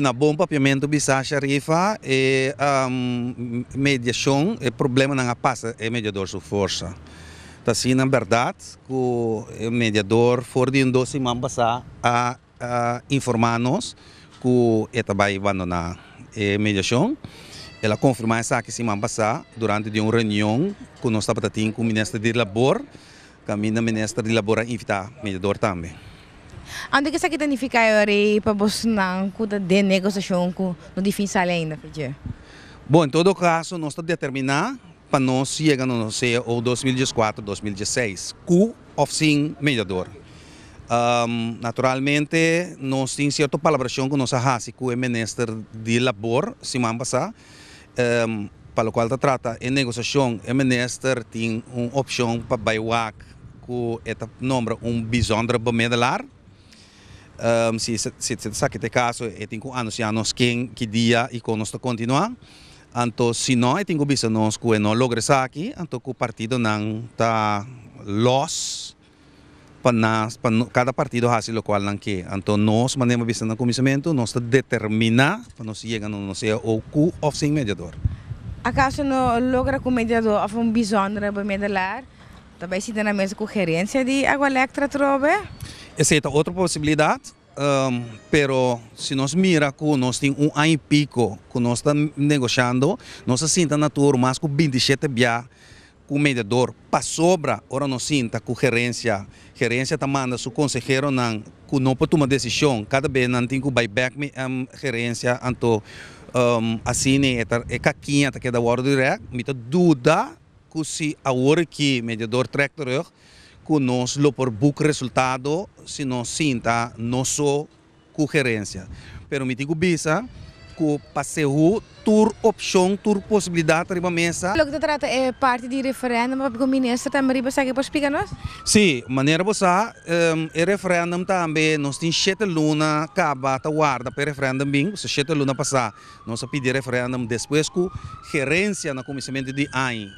Na bom papiamento bisa Sharifa e mediação é problema não passa é mediador sua força. Tá sim na verdade que o mediador for de doce mambasa a informar-nos que ele vai abandonar a mediação. Ela confirma essa que se mambasa durante uma reunião que nós estava tendo com o ministro de Labor, que a ministra de Labor invita o mediador também. Ando que sa kita ni ficar para você não cuida de negociação com no difícil ainda, Fidje. Bom, em todo caso, nós estamos determinar para nós chegar no sei ou 2014, 2016, com oficina mediador. Naturalmente, nós temos certa colaboração com nossa raça, com o ministro de Labor, Simão Bassa, para o qual trata em negociação, o ministro tem uma opção para baiuac, que é nome bijzonder bemiddelaar. Se sabe que caso eu tenho que anunciar que dia e como nós continuar. Então, se não, eu tenho que avisar nós que não logra isso aqui, então que o partido não está loss para cada partido faz o qual não quer. Então, nós mandamos avisar no comissamento, nós determinar para nós chegar no sei o cu oficina mediador. Acaso não logra com mediador of bijzonder bemiddelaar, também se dá na mesma gerência de Água Electra trobe? Essa é outra possibilidade, pero se nós mira que nós temos ano e pico que nós estamos negociando, nós sinta na tour mais que 27 dias com o mediador para sobra, ora nós sinta com gerência está manda seu conselheiro que não pode tomar decisão, cada vez não tem que buyback gerência, então assim é caquinha que da hora direct, me dúvida que se a hora que o mediador track terug que nós lo por book resultado se nós sinta nossa coerência. Pero me digo bisa que passeu tur opção, tur possibilidade riba mesa. O que trata é parte de referendo, mas o ministro também riba sabe para explicar nós? Sim, maneira você é referendum também nós temos 7 luna acaba ta guarda para referendum bem, se 7 luna passar nós pedir referendum depois que gerência na comissamento de ano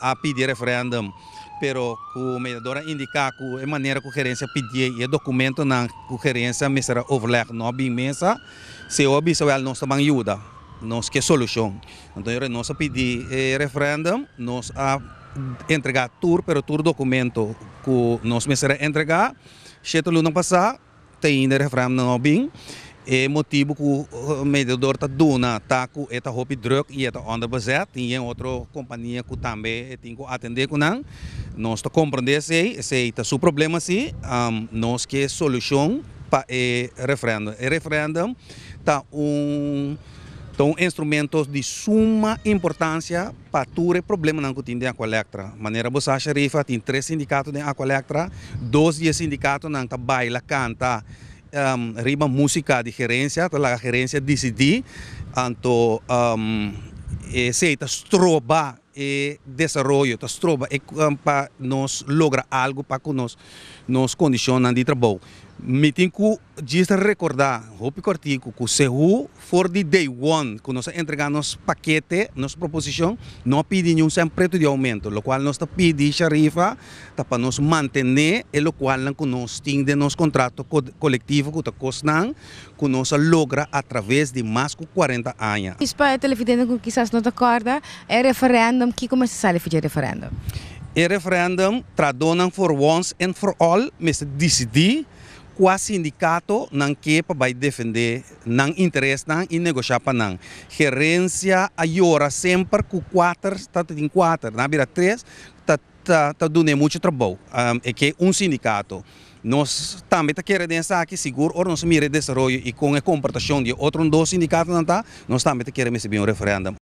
a pedir referendum. Pero o mediador indica que a maneira que a gerência pedir e o documento na gerência me será overleg no bem mesa, se o bisawel nós também ajuda, nós que solução. Então nós pedir referendum, nós a entregar tur, pero tur documento que nós me será entregar, cheto luna passar, tem referendum no bem. É motivo que o mediador está dando, está com esta roupa druk e está onderbezet. E outra companhia que também tem que atender com nós. Nós está compreendendo se é seu problema sim, nós que solução para o referendum. O referendum está instrumento de suma importância para todo o problema que tem de Água Electra. Maneira você Sharifa tem 3 sindicatos de Água Electra, 2 sindicatos que baila, canta. Riba música de gerência, a gerência decidir, então se está estroba e desenvolvimento, está estroba para nós lograr algo para que nos condicionam de trabalho. Me tenho que recordar, hope cortico, que se for de day one, que nós entregamos paquete, nossa proposição, não pedimos sempre de aumento, o qual nós pedimos Sharifa para nos manter, o qual nós temos de nosso contrato coletivo que que nós logra através de mais de 40 anos. Isso para a televidente que quizás não acorda, é referendum, que começa a fazer referendum? O referendum traduz for once and for all, mas decidir qual sindicato não quer para defender, não interessa e negociar para não. Gerência ajuda sempre com 4, está em 4, na vira 3, está dando muito trabalho. É que sindicato. Nós também queremos pensar aqui seguro, ou nós mira desenvolvimento e com a comportação de outros 2 sindicatos, nós também queremos receber referendum.